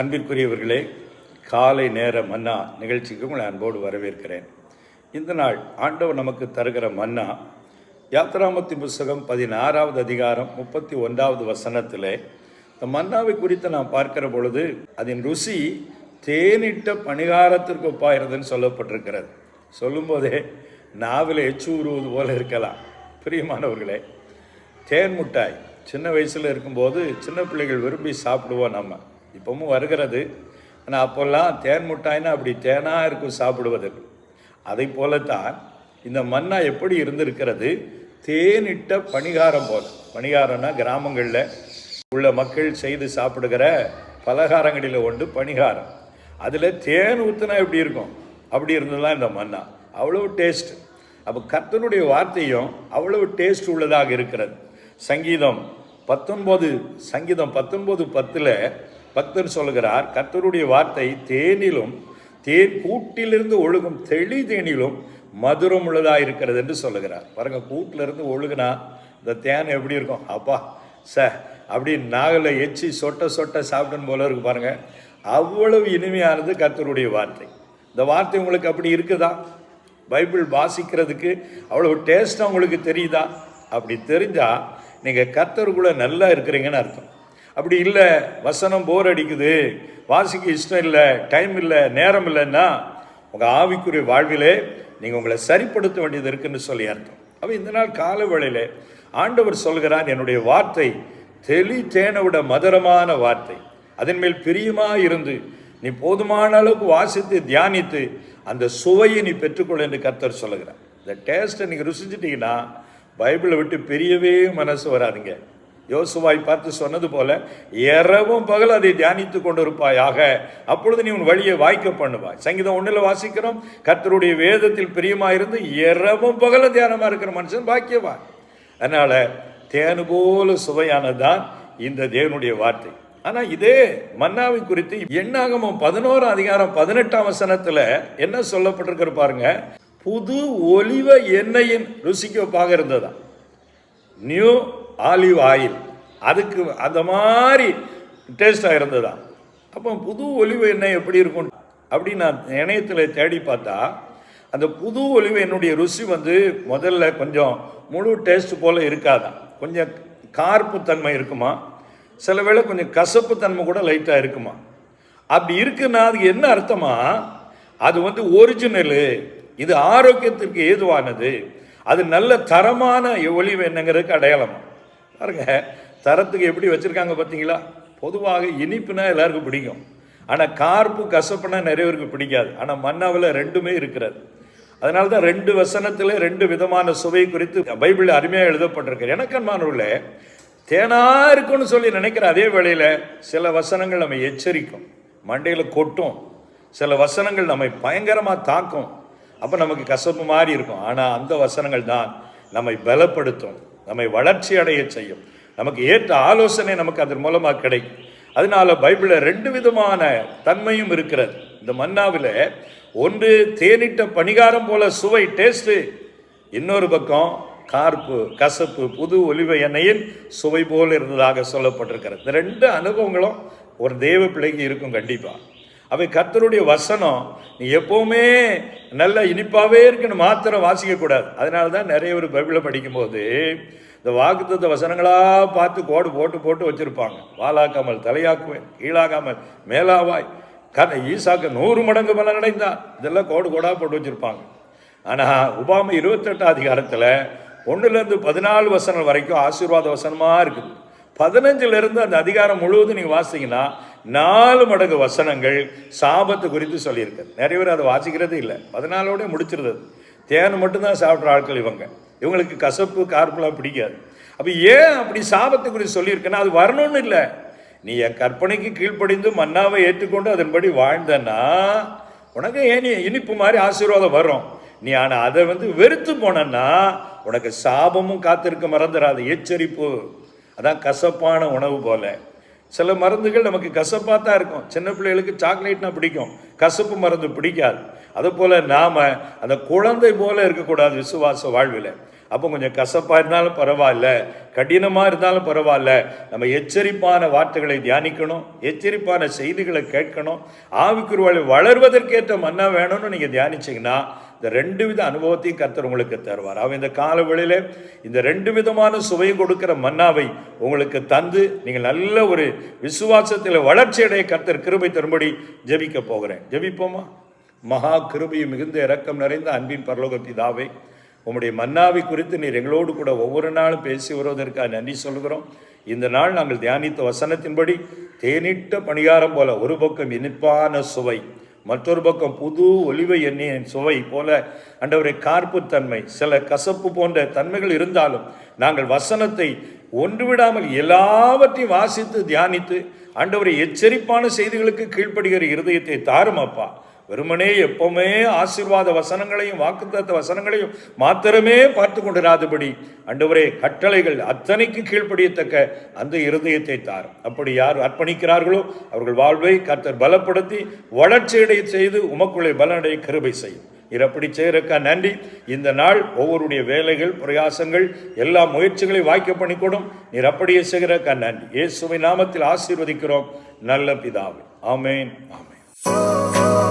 அன்பிற்குரியவர்களே, காலை நேர மன்னா நிகழ்ச்சிக்கு உங்களை அன்போடு வரவேற்கிறேன். இந்த நாள் ஆண்டவர் நமக்கு தருகிற மன்னா யாத்திராமத்தின் புஸ்தகம் 16வது அதிகாரம் 31வது வசனத்திலே இந்த மன்னாவை குறித்து நாம் பார்க்கிற பொழுது அதன் ருசி தேனிட்ட பணிகாரத்திற்கு ஒப்பாயிருதுன்னு சொல்லப்பட்டிருக்கிறது. சொல்லும்போதே நாவில் எச்சு உருவது போல இருக்கலாம். பிரியமானவர்களே, தேன் மிட்டாய் சின்ன வயசில் இருக்கும்போது சின்ன பிள்ளைகள் விரும்பி சாப்பிடுவோம். நம்ம இப்பவும் வருகிறது. ஆனால் அப்போல்லாம் தேன் மிட்டாய்னா அப்படி தேனாக இருக்கும் சாப்பிடுவதற்கு. அதை போலத்தான் இந்த மன்னா எப்படி இருந்திருக்கிறது, தேனிட்ட பணிகாரம் போல. பணிகாரம்னா கிராமங்களில் உள்ள மக்கள் செய்து சாப்பிடுகிற பலகாரங்களில் ஒன்று பணிகாரம். அதில் தேன் ஊற்றுனா எப்படி இருக்கும், அப்படி இருந்ததுதான் இந்த மன்னா. அவ்வளவு டேஸ்ட். அப்போ கர்த்தருடைய வார்த்தையும் அவ்வளவு டேஸ்ட் உள்ளதாக இருக்கிறது. சங்கீதம் 19:10 பக்தர் சொல்கிறார், கர்த்தருடைய வார்த்தை தேனிலும் தேன் கூட்டிலிருந்து ஒழுகும் தெளி தேனிலும் மதுரம் உள்ளதாக இருக்கிறது என்று சொல்லுகிறார். பாருங்க, கூட்டிலிருந்து ஒழுகுனா இந்த தேன் எப்படி இருக்கும், அப்பா அப்படி நாகல எச்சி சொட்ட சாப்பிடணும் போல இருக்கு. பாருங்க, அவ்வளவு இனிமையானது கர்த்தருடைய வார்த்தை. இந்த வார்த்தை உங்களுக்கு அப்படி இருக்குதா? பைபிள் வாசிக்கிறதுக்கு அவ்வளவு டேஸ்ட்டாக உங்களுக்கு தெரியுதா? அப்படி தெரிஞ்சால் நீங்கள் கர்த்தருக்குள்ளே நல்லா இருக்கிறீங்கன்னு அர்த்தம். அப்படி இல்லை, வசனம் போர் அடிக்குது, வாசிக்க இஷ்டம் இல்லை, டைம் இல்லை, நேரம் இல்லைன்னா உங்கள் ஆவிக்குரிய வாழ்விலே நீங்கள் உங்களை சரிப்படுத்த வேண்டியது இருக்குன்னு சொல்லி அர்த்தம். அப்போ இந்த நாள் காலை வேளையிலே ஆண்டவர் சொல்கிறார், என்னுடைய வார்த்தை தெளி தேனை விட மதுரமான வார்த்தை, அதன் மேல் பிரியமாக இருந்து நீ போதுமான அளவுக்கு வாசித்து தியானித்து அந்த சுவையை நீ பெற்றுக்கொள்ள என்று கர்த்தர் சொல்லுகிறார். இந்த டேஸ்ட்டை நீங்கள் ருசிச்சிட்டிங்கன்னா பைபிளை விட்டு பெரியவே மனசு வராதுங்க. யோசுவாய் பார்த்து சொன்னது போல, இரவும் பகல் அதை தியானித்து கொண்டு இருப்பாயாக, அப்பொழுது நீ உன் வழியை வாய்க்க பண்ணுவாய். சங்கீதம் 1 வாசிக்கிறோம், கர்த்தருடைய வேதத்தில் பிரியமாயிருந்து இரவும் பகல தியானமாக இருக்கிற மனுஷன் பாக்கியவான். அதனால தேனு போல சுவையானதுதான் இந்த தேவனுடைய வார்த்தை. ஆனால் இதே மன்னாவை குறித்து என்னாகமம் 11 அதிகாரம் 18 வசனத்தில் என்ன சொல்லப்பட்டிருக்கிற பாருங்க, புது ஒலிவ எண்ணெயின் ருசிக்கு ஒப்பாக இருந்ததா, நியூ ஆலிவ் ஆயில், அதுக்கு அந்த மாதிரி டேஸ்டாக இருந்ததா. அப்போ புது ஒலிவ எண்ணெய் எப்படி இருக்கும் அப்படின்னு நான் இணையத்தில் தேடி பார்த்தா, அந்த புது ஒலிவ எண்ணெயுடைய ருசி முதல்ல கொஞ்சம் முழு டேஸ்ட் போல் இருக்காதான், கொஞ்சம் கார்ப்பு தன்மை இருக்குமா, சில வேளை கொஞ்சம் கசப்பு தன்மை கூட லைட்டாக இருக்குமா. அப்படி இருக்குன்னா அதுக்கு என்ன அர்த்தமா, அது ஒரிஜினலு, இது ஆரோக்கியத்திற்கு ஏதுவானது, அது நல்ல தரமான ஒலிவ எண்ணெய்ங்கிறதுக்கு அடையாளமா. பாருங்க, தரத்துக்கு எப்படி வச்சுருக்காங்க பார்த்தீங்களா. பொதுவாக இனிப்புனா எல்லாருக்கும் பிடிக்கும், ஆனால் கார்ப்பு கசப்புனா நிறைய பேருக்கு பிடிக்காது. ஆனால் மன்னாவில் ரெண்டுமே இருக்கிறது. அதனால தான் 2 வசனத்தில் 2 விதமான சுவை குறித்து பைபிளில் அருமையாக எழுதப்பட்டிருக்கு. எனக்கன்மானவர்களே, தேனா இருக்குன்னு சொல்லி நினைக்கிற அதே வேளையில் சில வசனங்கள் நம்மை எச்சரிக்கும், மண்டையில் கொட்டும். சில வசனங்கள் நம்மை பயங்கரமாக தாக்கும். அப்போ நமக்கு கசப்பு மாதிரி இருக்கும். ஆனால் அந்த வசனங்கள் தான் நம்மை பலப்படுத்தும், நம்மை வளர்ச்சி அடைய செய்யும், நமக்கு ஏற்ற ஆலோசனை நமக்கு அதன் மூலமாக கிடைக்கும். அதனால பைபிளில் 2 விதமான தன்மையும் இருக்கிறது. இந்த மன்னாவில் ஒன்று தேனிட்ட பணிகாரம் போல சுவை டேஸ்ட்டு, இன்னொரு பக்கம் கார்ப்பு கசப்பு புது ஒலிவ எண்ணெயின் சுவை போல் இருந்ததாக சொல்லப்பட்டிருக்கிறது. இந்த 2 அனுபவங்களும் ஒரு தேவ பிள்ளைக்கு இருக்கும் கண்டிப்பாக. அவை கர்த்தருடைய வசனம் நீ எப்போவுமே நல்ல இனிப்பாகவே இருக்குன்னு மாத்திரம் வாசிக்கக்கூடாது. அதனால தான் நிறைய ஒரு பைபிளை படிக்கும்போது இந்த வாக்குத்தத்த வசனங்களாக பார்த்து கோடு போட்டு வச்சுருப்பாங்க. வாலாக்காமல் தலையாக்குவேன், கீழாகாமல் மேலாவாய், ஈசாக்கு 100 மடங்கு பலன் அடைந்தான், இதெல்லாம் கோடாக போட்டு வச்சுருப்பாங்க. ஆனால் உபாமை 28 அதிகாரத்தில் 1-14 வசனம் வரைக்கும் ஆசீர்வாத வசனமாக இருக்குது. 15 அந்த அதிகாரம் முழுவதும் நீங்கள் வாசிங்கன்னா 4 மடங்கு வசனங்கள் சாபத்து குறித்து சொல்லியிருக்கு. நிறைய பேர் அதை வாசிக்கிறதே இல்லை, 14ஓட முடிச்சிருது. தேன் மட்டும்தான் சாப்பிட்ற ஆட்கள் இவங்களுக்கு கசப்பு கார்ப்புலாம் பிடிக்காது. அப்போ ஏன் அப்படி சாபத்தை குறித்து சொல்லியிருக்கேன்னா, அது வரணும்னு இல்லை, நீ என் கற்பனைக்கு கீழ்ப்படிந்து மன்னாவை ஏற்றுக்கொண்டு அதன்படி வாழ்ந்தன்னா உனக்கு ஏன் இனிப்பு மாதிரி ஆசீர்வாதம் வரும். நீ ஆனால் அதை வெறுத்து போனன்னா உனக்கு சாபமும் காத்திருக்க மறந்துடாது. எச்சரிப்பு. அதான் கசப்பான உணவு போல. சில மருந்துகள் நமக்கு கசப்பாக தான் இருக்கும். சின்ன பிள்ளைகளுக்கு சாக்லேட்னா பிடிக்கும், கசப்பு மருந்து பிடிக்காது. அது போல் நாம் அந்த குழந்தை போல இருக்கக்கூடாது விசுவாச வாழ்வில். அப்போ கொஞ்சம் கசப்பாக இருந்தாலும் பரவாயில்ல, கடினமாக இருந்தாலும் பரவாயில்ல, நம்ம எச்சரிப்பான வார்த்தைகளை தியானிக்கணும், எச்சரிப்பான செய்திகளை கேட்கணும். ஆவிக்குரிய வளர்வதற்கேற்ற மன்னா வேணும்னு நீங்கள் தியானிச்சிங்கன்னா இந்த 2 வித அனுபவத்தையும் கர்த்தர் உங்களுக்கு தருவார். அவன் இந்த காலவெளியில இந்த 2 விதமான சுவையை கொடுக்கிற மன்னாவை உங்களுக்கு தந்து நீங்கள் நல்ல ஒரு விசுவாசத்தில் வளர்ச்சி அடைய கர்த்தர் கிருபை தரும்படி ஜெபிக்க போகிறேன். ஜெபிப்போமா? மகா கிருபையும் மிகுந்த இரக்கம் நிறைந்த அன்பின் பரலோக பிதாவே, உம்முடைய மன்னாவை குறித்து நீர் எங்களோடு கூட ஒவ்வொரு நாளும் பேசி வருவதற்காக நன்றி சொல்கிறோம். இந்த நாள் நாங்கள் தியானித்த வசனத்தின்படி தேனிட்ட பணியாரம் போல ஒரு பக்கம் இனிப்பான சுவை, மற்றொரு பக்கம் புது ஒலிவை எண்ணெயின் சுவை போல ஆண்டவரை கார்ப்புத்தன்மை, சில கசப்பு போன்ற தன்மைகள் இருந்தாலும் நாங்கள் வசனத்தை ஒன்றுவிடாமல் எல்லாவற்றையும் வாசித்து தியானித்து ஆண்டவரை எச்சரிப்பான செய்திகளுக்கு கீழ்ப்படுகிற இருதயத்தை தாரும் அப்பா. வெறுமனே எப்பவுமே ஆசீர்வாத வசனங்களையும் வாக்குத்தத்த வசனங்களையும் மாத்திரமே பார்த்து கொண்டிராதபடி ஆண்டவரே கட்டளைகள் அத்தனைக்கு கீழ்ப்படியத்தக்க அந்த இருதயத்தை தாரும். அப்படி யார் அர்ப்பணிக்கிறார்களோ அவர்கள் வாழ்வை கர்த்தர் பலப்படுத்தி வளர்ச்சியடை செய்து உமக்குள்ளே பலனடைய கிருபை செய்யும். நீர் அப்படி செய்யறக்கா நன்றி. இந்த நாள் ஒவ்வொருடைய வேலைகள் பிரயாசங்கள் எல்லா முயற்சிகளையும் வாய்க்க பண்ணிக்கொடும். நீர் அப்படியே செய்கிறக்கா நன்றி. இயேசுவின் நாமத்தில் ஆசீர்வதிக்கிறோம் நல்ல பிதாவே. ஆமேன், ஆமேன்.